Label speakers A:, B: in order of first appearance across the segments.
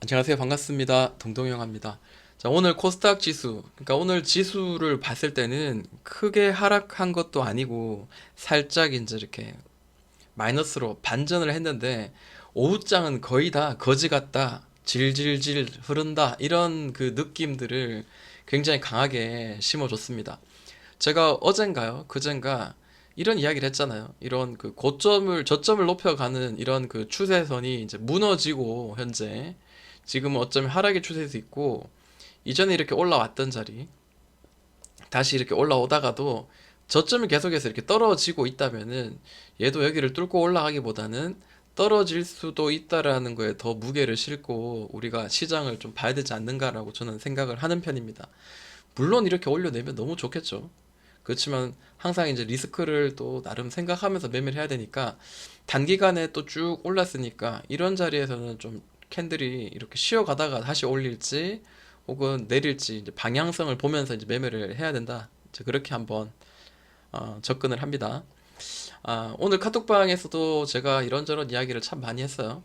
A: 안녕하세요. 반갑습니다. 동동영합니다. 자, 오늘 코스닥 지수, 그러니까 오늘 지수를 봤을 때는 크게 하락한 것도 아니고 살짝 이제 이렇게 마이너스로 반전을 했는데 오후장은 거의 다 거지 같다, 질질질 흐른다 이런 그 느낌들을 굉장히 강하게 심어줬습니다. 제가 어젠가요? 그젠가 이런 이야기를 했잖아요. 이런 그 고점을 저점을 높여가는 이런 그 추세선이 이제 무너지고 현재 지금은 어쩌면 하락의 추세에서 있고 이전에 이렇게 올라왔던 자리 다시 이렇게 올라오다가도 저점이 계속해서 이렇게 떨어지고 있다면은 얘도 여기를 뚫고 올라가기보다는 떨어질 수도 있다라는 거에 더 무게를 싣고 우리가 시장을 좀 봐야 되지 않는가라고 저는 생각을 하는 편입니다. 물론 이렇게 올려내면 너무 좋겠죠. 그렇지만 항상 이제 리스크를 또 나름 생각하면서 매매를 해야 되니까 단기간에 또 쭉 올랐으니까 이런 자리에서는 좀 캔들이 이렇게 쉬어가다가 다시 올릴지 혹은 내릴지 이제 방향성을 보면서 이제 매매를 해야 된다. 이제 그렇게 한번 접근을 합니다. 오늘 카톡방에서도 제가 이런저런 이야기를 참 많이 했어요.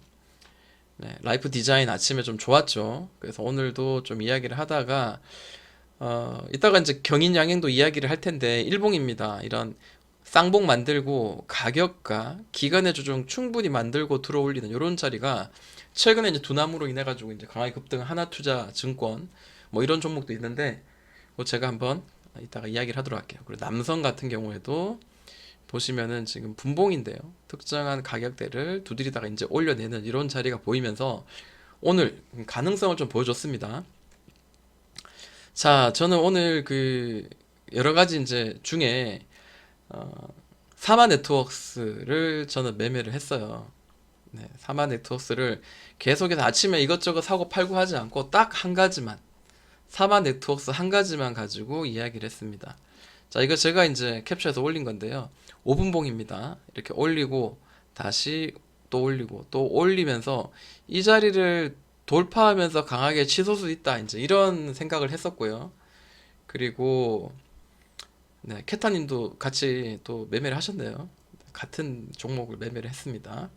A: 네, 라이프 디자인 아침에 좀 좋았죠. 그래서 오늘도 좀 이야기를 하다가 이따가 이제 경인 양행도 이야기를 할 텐데 일봉입니다. 이런 쌍봉 만들고 가격과 기간의 조정 충분히 만들고 들어올리는 이런 자리가 최근에 이제 두나무로 인해 가지고 이제 강하게 급등 하나투자 증권 뭐 이런 종목도 있는데 뭐 제가 한번 이따가 이야기를 하도록 할게요. 그리고 남성 같은 경우에도 보시면은 지금 분봉인데요. 특정한 가격대를 두드리다가 이제 올려내는 이런 자리가 보이면서 오늘 가능성을 좀 보여줬습니다. 자, 저는 오늘 그 여러 가지 이제 중에 어, 사마 네트워크스를 저는 매매를 했어요. 네, 사마 네트워크스를 계속해서 아침에 이것저것 사고 팔고 하지 않고 딱 한 가지만, 사마 네트워크스 한 가지만 가지고 이야기를 했습니다. 자, 이거 제가 이제 캡처해서 올린 건데요. 5분봉입니다. 이렇게 올리고 다시 또 올리고 또 올리면서 이 자리를 돌파하면서 강하게 치솟을 수 있다. 이제 이런 생각을 했었고요. 그리고 네, 캐타님도 같이 또 매매를 하셨네요. 같은 종목을 매매를 했습니다.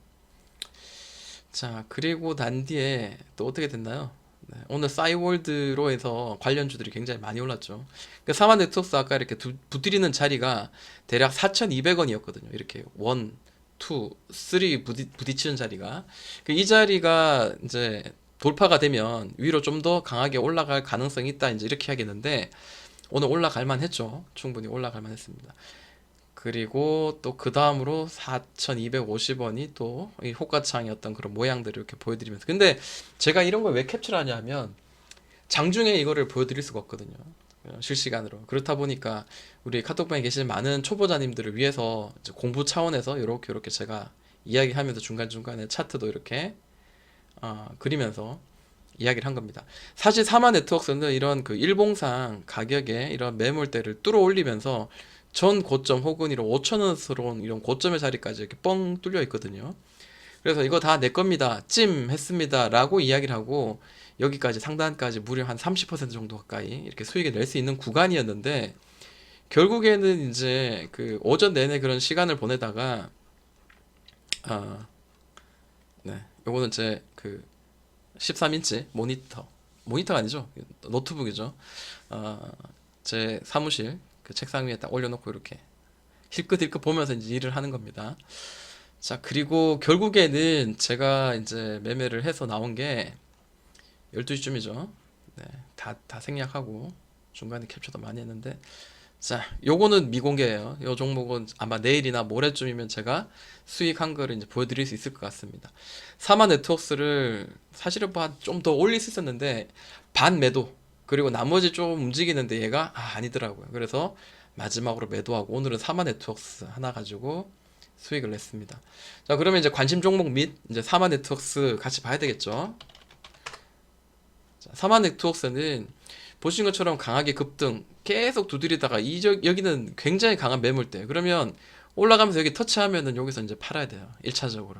A: 자, 그리고 난 뒤에 또 어떻게 됐나요? 네, 오늘 싸이월드로 해서 관련주들이 굉장히 많이 올랐죠. 그 사마 네트워크스 아까 이렇게 부딪히는 자리가 대략 4,200원이었거든요. 이렇게 1, 2, 3 부딪히는 자리가. 이 자리가 이제 돌파가 되면 위로 좀 더 강하게 올라갈 가능성이 있다. 이제 이렇게 하겠는데 오늘 올라갈 만했죠. 충분히 올라갈 만했습니다. 그리고 또 그 다음으로 4,250원이 또 이 호가창의 어떤 그런 모양들을 이렇게 보여드리면서 근데 제가 이런 걸 왜 캡처를 하냐면 장중에 이거를 보여드릴 수가 없거든요. 실시간으로. 그렇다 보니까 우리 카톡방에 계신 많은 초보자님들을 위해서 이제 공부 차원에서 이렇게 제가 이야기하면서 중간중간에 차트도 이렇게 그리면서 이야기를 한 겁니다. 사실 사마 네트워크는 이런 그 일봉상 가격에 이런 매물대를 뚫어 올리면서 전 고점 혹은 이런 5천원스러운 이런 고점의 자리까지 이렇게 뻥 뚫려 있거든요. 그래서 이거 다 내 겁니다. 찜 했습니다. 라고 이야기를 하고 여기까지 상단까지 무려 한 30% 정도 가까이 이렇게 수익을 낼 수 있는 구간이었는데 결국에는 이제 그 오전 내내 그런 시간을 보내다가 아, 네. 요거는 제 그 13인치 모니터가 아니죠. 노트북이죠. 어, 제 사무실 그 책상 위에 딱 올려놓고 이렇게 힐끗힐끗 보면서 이제 일을 하는 겁니다. 자, 그리고 결국에는 제가 이제 매매를 해서 나온 게 12시쯤이죠. 네, 다 생략하고 중간에 캡처도 많이 했는데 자, 요거는 미공개예요. 요 종목은 아마 내일이나 모레쯤이면 제가 수익한 거를 이제 보여드릴 수 있을 것 같습니다. 사마 네트워크스를 사실은 좀 더 올릴 수 있었는데 반 매도 그리고 나머지 좀 움직이는데 얘가 아니더라고요. 그래서 마지막으로 매도하고 오늘은 사마 네트워크스 하나 가지고 수익을 냈습니다. 자, 그러면 이제 관심 종목 및 이제 사마 네트워크스 같이 봐야 되겠죠. 자, 사마 네트워크스는 보신 것처럼 강하게 급등 계속 두드리다가 여기는 굉장히 강한 매물대. 그러면 올라가면서 여기 터치하면은 여기서 이제 팔아야 돼요. 1차적으로.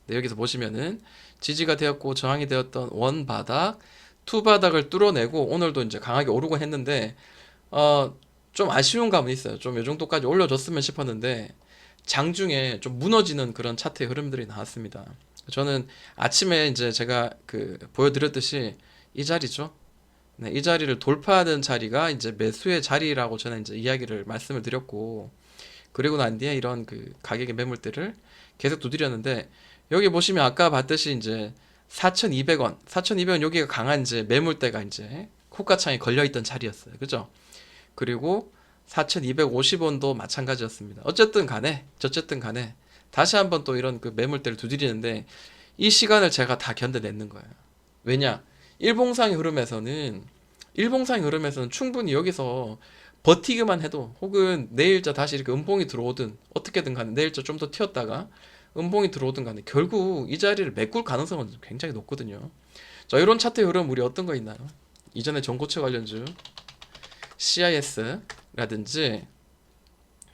A: 네, 여기서 보시면은 지지가 되었고 저항이 되었던 원 바닥, 투 바닥을 뚫어내고 오늘도 이제 강하게 오르곤 했는데 어, 좀 아쉬운 감은 있어요. 좀 이 정도까지 올려줬으면 싶었는데 장중에 좀 무너지는 그런 차트의 흐름들이 나왔습니다. 저는 아침에 이제 제가 그 보여드렸듯이 이 자리죠. 네, 이 자리를 돌파하는 자리가 이제 매수의 자리라고 저는 이제 이야기를 말씀을 드렸고, 그리고 난 뒤에 이런 그 가격의 매물대를 계속 두드렸는데, 여기 보시면 아까 봤듯이 이제 4,200원, 4,200원 여기가 강한 이제 매물대가 이제 호가창에 걸려있던 자리였어요. 그죠? 그리고 4,250원도 마찬가지였습니다. 어쨌든 간에 다시 한번 또 이런 그 매물대를 두드리는데 이 시간을 제가 다 견뎌냈는 거예요. 왜냐? 일봉상의 흐름에서는 충분히 여기서 버티기만 해도, 혹은 내일자 다시 이렇게 음봉이 들어오든 어떻게든 간에 내일자 좀 더 튀었다가 음봉이 들어오든 간에 결국 이 자리를 메꿀 가능성은 굉장히 높거든요. 자, 이런 차트 흐름 우리 어떤 거 있나요? 이전에 전고체 관련주 CIS라든지,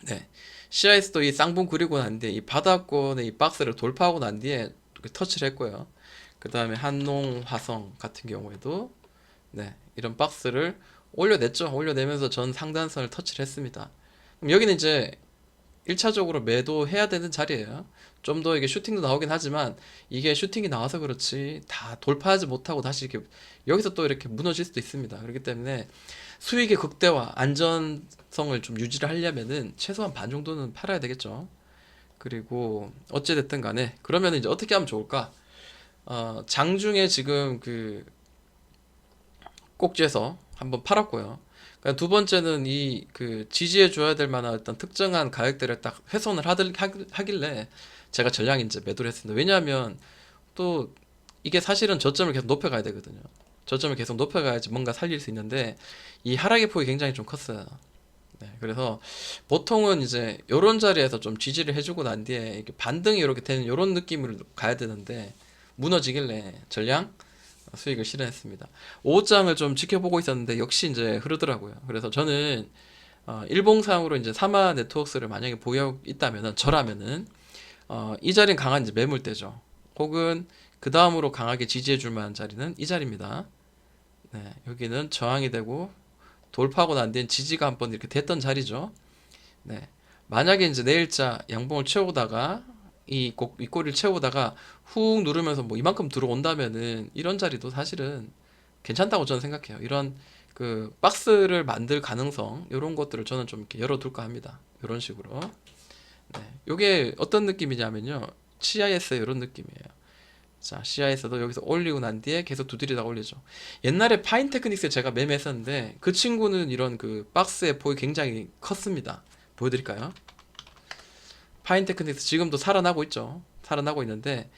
A: 네, CIS도 이 쌍봉 그리고 난 뒤에 이 바닥권의 이 박스를 돌파하고 난 뒤에 이렇게 터치를 했고요. 그 다음에 한농화성 같은 경우에도, 네, 이런 박스를 올려냈죠. 올려내면서 전 상단선을 터치를 했습니다. 그럼 여기는 이제 1차적으로 매도해야 되는 자리예요. 좀 더 이게 슈팅도 나오긴 하지만 이게 슈팅이 나와서 그렇지 다 돌파하지 못하고 다시 이렇게 여기서 또 이렇게 무너질 수도 있습니다. 그렇기 때문에 수익의 극대화, 안전성을 좀 유지를 하려면은 최소한 반 정도는 팔아야 되겠죠. 그리고 어찌됐든 간에 그러면 이제 어떻게 하면 좋을까? 장중에 지금 그 꼭지에서 한번 팔았고요. 그러니까 두 번째는 이 그 지지해 줘야 될 만한 어떤 특정한 가격대를 딱 훼손을 하길래 제가 전량 이제 매도를 했습니다. 왜냐하면 또 이게 사실은 저점을 계속 높여가야 되거든요. 저점을 계속 높여가야지 뭔가 살릴 수 있는데 이 하락의 폭이 굉장히 좀 컸어요. 네, 그래서 보통은 이제 요런 자리에서 좀 지지를 해주고 난 뒤에 이렇게 반등이 이렇게 되는 요런 느낌으로 가야 되는데 무너지길래 전량 수익을 실현했습니다. 5장을 좀 지켜보고 있었는데 역시 이제 흐르더라고요. 그래서 저는 일봉상으로 이제 사마 네트워크스를 만약에 보유하고 있다면은 저라면은 이 자리는 강한 이제 매물대죠. 혹은 그 다음으로 강하게 지지해 줄 만한 자리는 이 자리입니다. 네, 여기는 저항이 되고 돌파하고 난 뒤엔 지지가 한번 이렇게 됐던 자리죠. 네. 만약에 이제 내일자 양봉을 채우다가 이 꼬리를 채우다가 훅 누르면서 뭐 이만큼 들어온다면은 이런 자리도 사실은 괜찮다고 저는 생각해요. 이런 그 박스를 만들 가능성 이런 것들을 저는 좀 이렇게 열어둘까 합니다. 이런 식으로. 네. 요게 어떤 느낌이냐면요. CIS의 이런 느낌이에요. 자, CIS도 여기서 올리고 난 뒤에 계속 두드리다가 올리죠. 옛날에 파인 테크닉스 제가 매매했었는데 그 친구는 이런 그 박스의 폭이 굉장히 컸습니다. 보여드릴까요? 파인 테크닉스 지금도 살아나고 있죠. 살아나고 있는데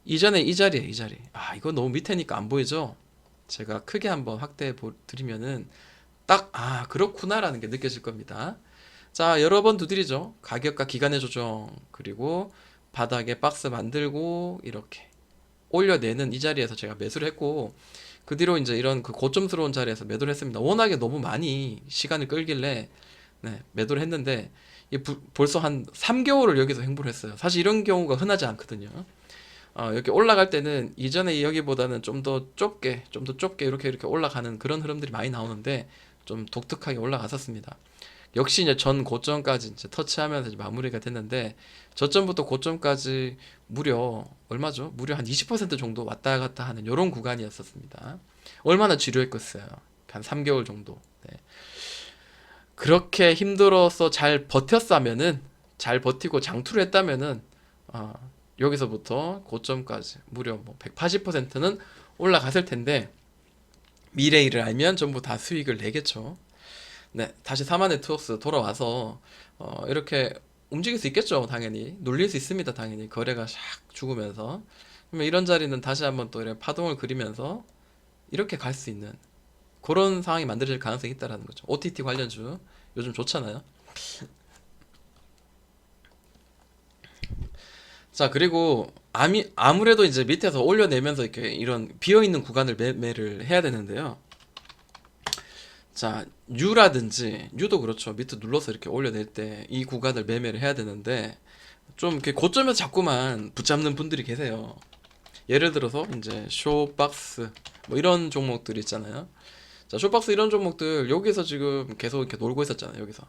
A: 이전에 이 자리에 이 자리. 아, 이거 너무 밑에니까 안 보이죠? 제가 크게 한번 확대해 드리면은 딱, 아, 그렇구나라는 게 느껴질 겁니다. 자, 여러 번 두드리죠. 가격과 기간의 조정, 그리고 바닥에 박스 만들고 이렇게 올려내는 이 자리에서 제가 매수를 했고, 그 뒤로 이제 이런 그 고점스러운 자리에서 매도를 했습니다. 워낙에 너무 많이 시간을 끌길래, 네, 매도를 했는데, 벌써 한 3개월을 여기서 횡보를 했어요. 사실 이런 경우가 흔하지 않거든요. 이렇게 올라갈 때는 이전에 여기보다는 좀 더 좁게 이렇게 올라가는 그런 흐름들이 많이 나오는데, 좀 독특하게 올라갔었습니다. 역시 이제 전 고점까지 이제 터치하면서 이제 마무리가 됐는데, 저점부터 고점까지 무려 얼마죠? 무려 한 20% 정도 왔다 갔다 하는 이런 구간이었었습니다. 얼마나 지루했겠어요. 한 3개월 정도. 네. 그렇게 힘들어서 잘 버텼다면은, 잘 버티고 장투를 했다면은, 어, 여기서부터 고점까지 무려 뭐 180%는 올라갔을 텐데, 미래일을 알면 전부 다 수익을 내겠죠. 네, 다시 사마 네트워크스 돌아와서 이렇게 움직일 수 있겠죠, 당연히. 눌릴 수 있습니다, 당연히. 거래가 샥 죽으면서. 그러면 이런 자리는 다시 한번 또 이렇게 파동을 그리면서 이렇게 갈 수 있는 그런 상황이 만들어질 가능성이 있다라는 거죠. OTT 관련주 요즘 좋잖아요. 자, 그리고 아무래도 이제 밑에서 올려내면서 이렇게 이런 비어있는 구간을 매매를 해야 되는데요. 자, 뉴도 그렇죠. 밑에 눌러서 이렇게 올려낼 때 이 구간을 매매를 해야 되는데 좀 이렇게 고점에서 자꾸만 붙잡는 분들이 계세요. 예를 들어서 이제 쇼박스 뭐 이런 종목들 있잖아요. 자, 쇼박스 이런 종목들 여기서 지금 계속 이렇게 놀고 있었잖아요. 여기서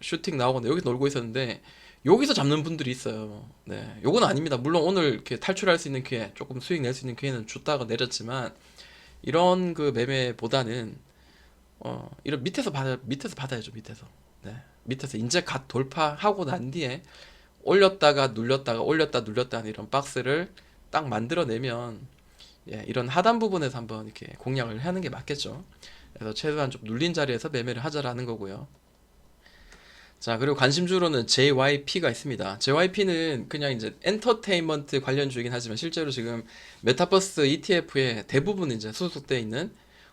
A: 슈팅 나오거나 여기서 놀고 있었는데 여기서 잡는 분들이 있어요. 네, 요건 아닙니다. 물론 오늘 이렇게 탈출할 수 있는 기회, 조금 수익 낼 수 있는 기회는 줬다가 내렸지만 이런 그 매매보다는 이런 밑에서 받아야죠. 밑에서. 네, 밑에서 이제 갓 돌파하고 난 뒤에 올렸다가 눌렸다가 올렸다 눌렸다 하는 이런 박스를 딱 만들어내면 예, 이런 하단 부분에서 한번 이렇게 공략을 하는 게 맞겠죠. 그래서 최소한 좀 눌린 자리에서 매매를 하자라는 거고요. 자, 그리고 관심주로는 JYP가 있습니다. JYP는 그냥 이제 엔터테인먼트 관련주이긴 하지만 실제로 지금 메타버스 ETF에 대부분 이제 소속되어 있는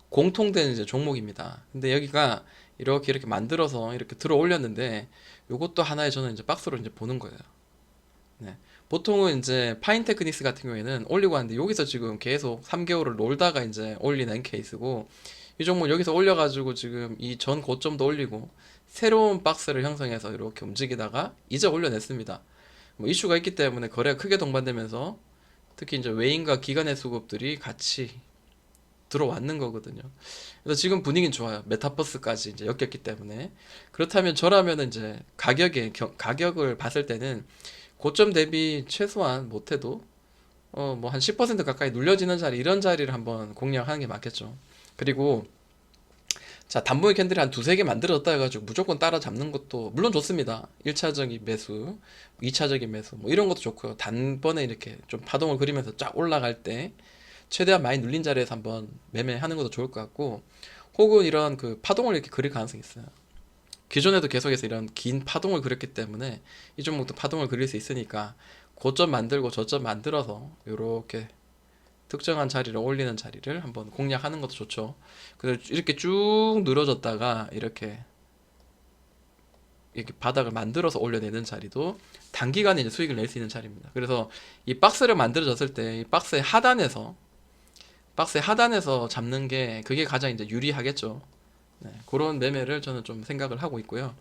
A: 공통된 이제 종목입니다. 근데 여기가 이렇게 만들어서 이렇게 들어 올렸는데 요것도 하나의 저는 이제 박스로 이제 보는 거예요. 네. 보통은 이제 파인테크닉스 같은 경우에는 올리고 하는데 여기서 지금 계속 3개월을 놀다가 이제 올리는 케이스고 이 종목 여기서 올려가지고 지금 이 전 고점도 올리고 새로운 박스를 형성해서 이렇게 움직이다가 이제 올려냈습니다. 뭐 이슈가 있기 때문에 거래가 크게 동반되면서 특히 이제 외인과 기관의 수급들이 같이 들어왔는 거거든요. 그래서 지금 분위기는 좋아요. 메타버스까지 이제 엮였기 때문에. 그렇다면 저라면 이제 가격을 봤을 때는 고점 대비 최소한 못해도 뭐 한 10% 가까이 눌려지는 자리 이런 자리를 한번 공략하는 게 맞겠죠. 그리고 자, 단봉의 캔들이 한 두세 개 만들었다 해가지고 무조건 따라잡는 것도 물론 좋습니다. 1차적인 매수, 2차적인 매수 뭐 이런 것도 좋고요. 단번에 이렇게 좀 파동을 그리면서 쫙 올라갈 때 최대한 많이 눌린 자리에서 한번 매매하는 것도 좋을 것 같고 혹은 이런 그 파동을 이렇게 그릴 가능성이 있어요. 기존에도 계속해서 이런 긴 파동을 그렸기 때문에 이 종목도 파동을 그릴 수 있으니까 고점 만들고 저점 만들어서 이렇게 특정한 자리를 올리는 자리를 한번 공략하는 것도 좋죠. 그래서 이렇게 쭉 늘어졌다가 이렇게 바닥을 만들어서 올려내는 자리도 단기간에 이제 수익을 낼 수 있는 자리입니다. 그래서 이 박스를 만들어졌을 때 이 박스의 하단에서 잡는 게 그게 가장 이제 유리하겠죠. 네, 그런 매매를 저는 좀 생각을 하고 있고요.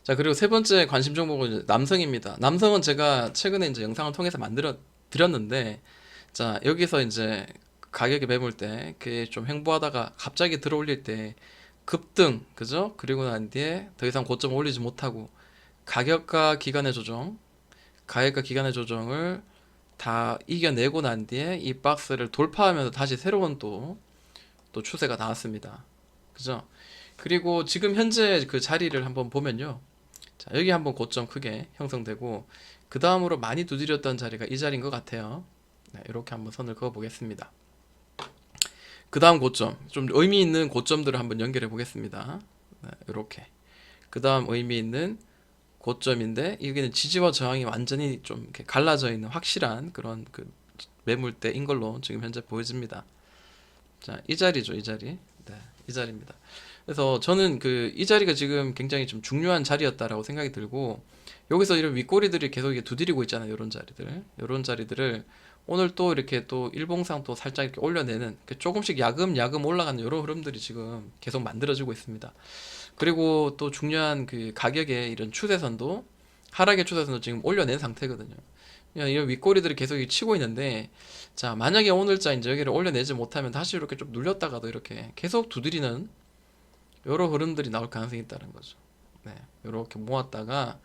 A: 자, 그리고 세 번째 관심 종목은 이제 남성입니다. 남성은 제가 최근에 이제 영상을 통해서 만들어 드렸는데, 자, 여기서 이제 가격이 매물 때, 그게 좀 횡보하다가 갑자기 들어 올릴 때 급등, 그죠? 그리고 난 뒤에 더 이상 고점 올리지 못하고 가격과 기간의 조정을 다 이겨내고 난 뒤에 이 박스를 돌파하면서 다시 새로운 또 추세가 나왔습니다. 그죠? 그리고 지금 현재 그 자리를 한번 보면요. 자, 여기 한번 고점 크게 형성되고 그 다음으로 많이 두드렸던 자리가 이 자리인 것 같아요. 네, 이렇게 한번 선을 그어 보겠습니다. 그 다음 고점, 좀 의미 있는 고점들을 한번 연결해 보겠습니다. 네, 이렇게. 그 다음 의미 있는 고점인데 여기는 지지와 저항이 완전히 좀 이렇게 갈라져 있는 확실한 그런 그 매물대인 걸로 지금 현재 보여집니다. 자, 이 자리죠, 이 자리. 네, 이 자리입니다. 그래서 저는 그 이 자리가 지금 굉장히 좀 중요한 자리였다라고 생각이 들고 여기서 이런 윗꼬리들이 계속 이렇게 두드리고 있잖아요. 이런 자리들을 오늘 또 이렇게 또 일봉상 또 살짝 이렇게 올려내는 조금씩 야금야금 올라가는 이런 흐름들이 지금 계속 만들어지고 있습니다. 그리고 또 중요한 그 가격의 이런 추세선도 하락의 추세선도 지금 올려낸 상태거든요. 그냥 이런 윗꼬리들이 계속 치고 있는데 자, 만약에 오늘자 이제 여기를 올려내지 못하면 다시 이렇게 좀 눌렸다가도 이렇게 계속 두드리는 여러 흐름들이 나올 가능성이 있다는 거죠. 네, 이렇게 모았다가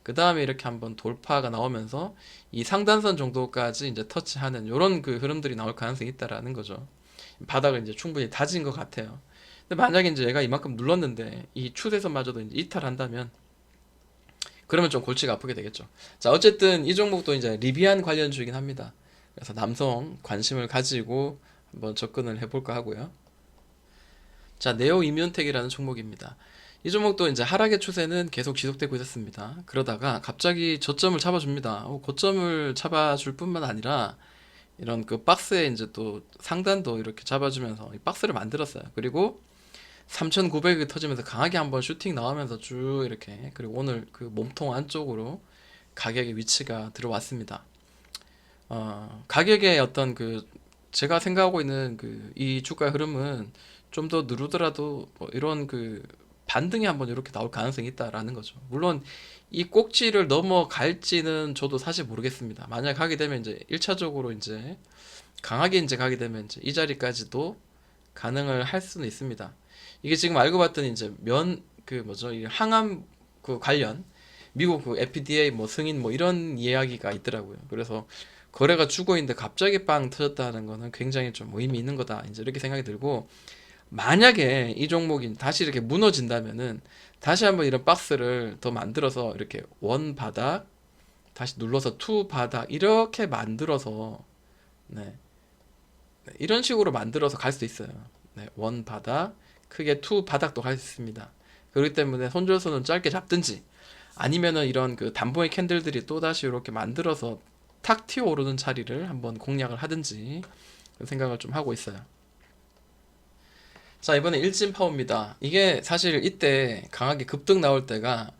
A: 그 다음에 이렇게 한번 돌파가 나오면서 이 상단선 정도까지 이제 터치하는 이런 그 흐름들이 나올 가능성이 있다라는 거죠. 바닥을 이제 충분히 다진 것 같아요. 근데 만약에 이제 얘가 이만큼 눌렀는데 이 추세선마저도 이제 이탈한다면 그러면 좀 골치가 아프게 되겠죠. 자, 어쨌든 이 종목도 이제 리비안 관련주이긴 합니다. 그래서 남성 관심을 가지고 한번 접근을 해볼까 하고요. 자, 네오 이뮤텍이라는 종목입니다. 이 종목도 이제 하락의 추세는 계속 지속되고 있었습니다. 그러다가 갑자기 저점을 잡아줍니다. 고점을 잡아줄 뿐만 아니라 이런 그 박스에 이제 또 상단도 이렇게 잡아주면서 이 박스를 만들었어요. 그리고 3,900이 터지면서 강하게 한번 슈팅 나오면서 쭉 이렇게 그리고 오늘 그 몸통 안쪽으로 가격의 위치가 들어왔습니다. 가격의 어떤 그 제가 생각하고 있는 그 이 주가의 흐름은 좀 더 누르더라도 뭐 이런 그 반등이 한번 이렇게 나올 가능성이 있다라는 거죠. 물론 이 꼭지를 넘어갈지는 저도 사실 모르겠습니다. 만약 가게 되면 이제 1차적으로 이제 강하게 이제 가게 되면 이제 이 자리까지도 가능을 할 수는 있습니다. 이게 지금 알고 봤더니 이제 그 뭐죠? 이 항암 그 관련 미국 그 FDA 뭐 승인 뭐 이런 이야기가 있더라고요. 그래서 거래가 죽어 있는데 갑자기 빵 터졌다는 거는 굉장히 좀 의미 있는 거다. 이제 이렇게 생각이 들고 만약에 이 종목이 다시 이렇게 무너진다면은 다시 한번 이런 박스를 더 만들어서 이렇게 원 바닥 다시 눌러서 투 바닥 이렇게 만들어서 네, 네, 이런 식으로 만들어서 갈 수 있어요. 네, 원 바닥 크게 투 바닥도 갈 수 있습니다. 그렇기 때문에 손절선은 짧게 잡든지 아니면은 이런 그 단봉의 캔들들이 또 다시 이렇게 만들어서 탁 튀어 오르는 자리를 한번 공략을 하든지 그런 생각을 좀 하고 있어요. 자, 이번에 일진파워입니다. 이게 사실 이때 강하게 급등 나올 때가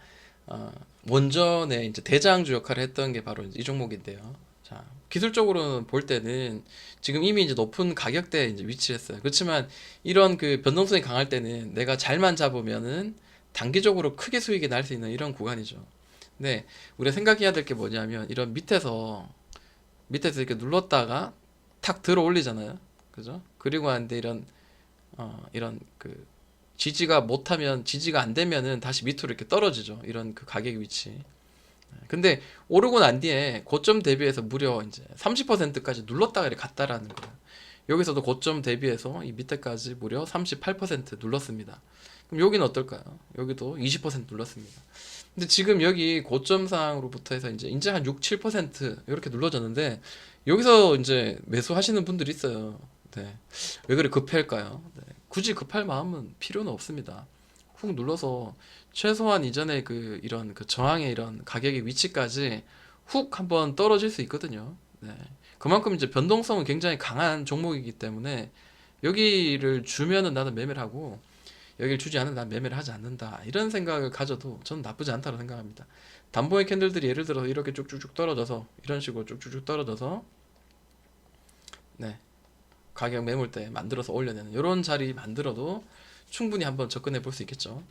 A: 어, 원전의 이제 대장주 역할을 했던 게 바로 이 종목인데요. 자, 기술적으로는 볼 때는 지금 이미 이제 높은 가격대에 이제 위치했어요. 그렇지만 이런 그 변동성이 강할 때는 내가 잘만 잡으면은 단기적으로 크게 수익이 날 수 있는 이런 구간이죠. 근데 우리가 생각해야 될 게 뭐냐면 이런 밑에서 이렇게 눌렀다가 탁 들어 올리잖아요. 그죠? 그리고 하는데 이런 그 지지가 안 되면은 다시 밑으로 이렇게 떨어지죠. 이런 그 가격 위치. 근데 오르고 난 뒤에 고점 대비해서 무려 이제 30%까지 눌렀다가 이렇게 갔다라는 거예요. 여기서도 고점 대비해서 이 밑에까지 무려 38% 눌렀습니다. 그럼 여기는 어떨까요? 여기도 20% 눌렀습니다. 근데 지금 여기 고점상으로부터 해서 이제 한 6, 7% 이렇게 눌러졌는데 여기서 이제 매수하시는 분들이 있어요. 네. 왜 그래 급할까요? 네. 굳이 급할 마음은 필요는 없습니다. 훅 눌러서 최소한 이전에 그 이런 그 저항의 이런 가격의 위치까지 훅 한번 떨어질 수 있거든요. 네. 그만큼 이제 변동성은 굉장히 강한 종목이기 때문에 여기를 주면은 나는 매매를 하고 여기를 주지 않으면 난 매매를 하지 않는다. 이런 생각을 가져도 저는 나쁘지 않다고 생각합니다. 담보의 캔들들이 예를 들어 이렇게 쭉쭉쭉 떨어져서 이런 식으로 쭉쭉쭉 떨어져서 네. 가격 매물대 만들어서 올려내는 이런 자리 만들어도 충분히 한번 접근해 볼 수 있겠죠.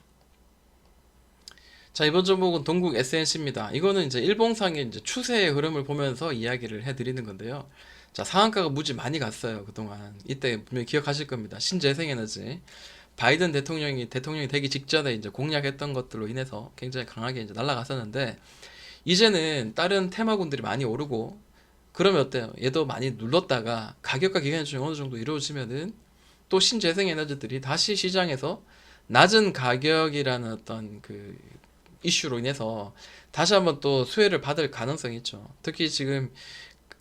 A: 자, 이번 종목은 동국 SNC입니다. 이거는 이제 일봉상의 이제 추세의 흐름을 보면서 이야기를 해드리는 건데요. 자, 상한가가 무지 많이 갔어요, 그동안. 이때 분명히 기억하실 겁니다. 신재생에너지. 바이든 대통령이 되기 직전에 이제 공략했던 것들로 인해서 굉장히 강하게 이제 날아갔었는데, 이제는 다른 테마군들이 많이 오르고, 그러면 어때요? 얘도 많이 눌렀다가 가격과 기간 중에 어느 정도 이루어지면은 또 신재생에너지들이 다시 시장에서 낮은 가격이라는 어떤 그 이슈로 인해서 다시 한번 또 수혜를 받을 가능성이 있죠. 특히 지금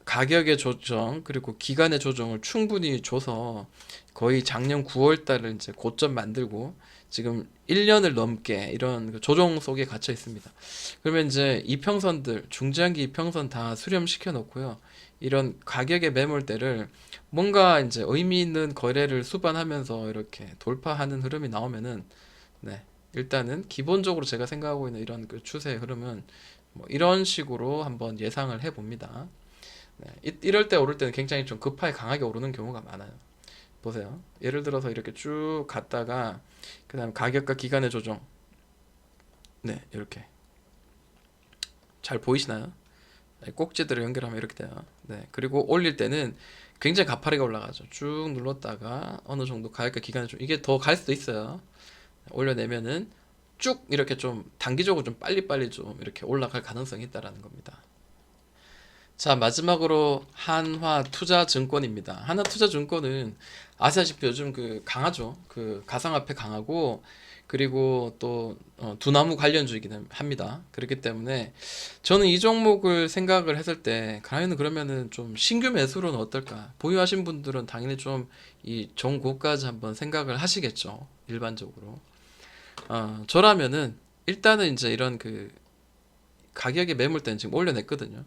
A: 가격의 조정 그리고 기간의 조정을 충분히 줘서 거의 작년 9월 달을 이제 고점 만들고 지금 1년을 넘게 이런 그 조정 속에 갇혀 있습니다. 그러면 이제 이평선들 중장기 이평선 다 수렴시켜 놓고요. 이런 가격의 매물대를 뭔가 이제 의미 있는 거래를 수반하면서 이렇게 돌파하는 흐름이 나오면은 네, 일단은 기본적으로 제가 생각하고 있는 이런 그 추세의 흐름은 뭐 이런 식으로 한번 예상을 해봅니다. 네, 이럴 때 오를 때는 굉장히 좀 급하게 강하게 오르는 경우가 많아요. 보세요. 예를 들어서 이렇게 쭉 갔다가 그다음 가격과 기간의 조정. 네, 이렇게 잘 보이시나요? 네, 꼭지들을 연결하면 이렇게 돼요. 네, 그리고 올릴 때는 굉장히 가파르게 올라가죠. 쭉 눌렀다가 어느 정도 가격과 기간의 조정. 이게 더 갈 수도 있어요. 올려내면은 쭉 이렇게 좀 단기적으로 좀 빨리빨리 좀 이렇게 올라갈 가능성이 있다라는 겁니다. 자, 마지막으로 한화투자증권입니다. 한화투자증권은 아시다시피 요즘 그 강하죠. 그 가상화폐 강하고 그리고 또 두나무 관련주이긴 합니다. 그렇기 때문에 저는 이 종목을 생각을 했을 때 과연 그러면은 좀 신규 매수로는 어떨까? 보유하신 분들은 당연히 좀 이 정고까지 한번 생각을 하시겠죠. 일반적으로. 저라면은 일단은 이제 이런 그 가격의 매물대는 지금 올려냈거든요.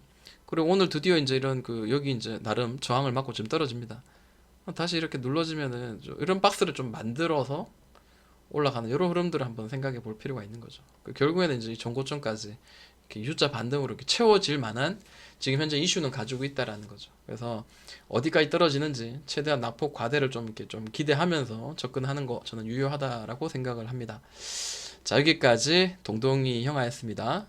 A: 그리고 오늘 드디어 이제 이런 그 여기 이제 나름 저항을 맞고 지금 떨어집니다. 다시 이렇게 눌러지면은 이런 박스를 좀 만들어서 올라가는 이런 흐름들을 한번 생각해 볼 필요가 있는 거죠. 결국에는 이제 이 전고점까지 이렇게 U자 반등으로 이렇게 채워질 만한 지금 현재 이슈는 가지고 있다라는 거죠. 그래서 어디까지 떨어지는지 최대한 낙폭 과대를 좀 이렇게 좀 기대하면서 접근하는 거 저는 유효하다라고 생각을 합니다. 자, 여기까지 동동이 형아였습니다.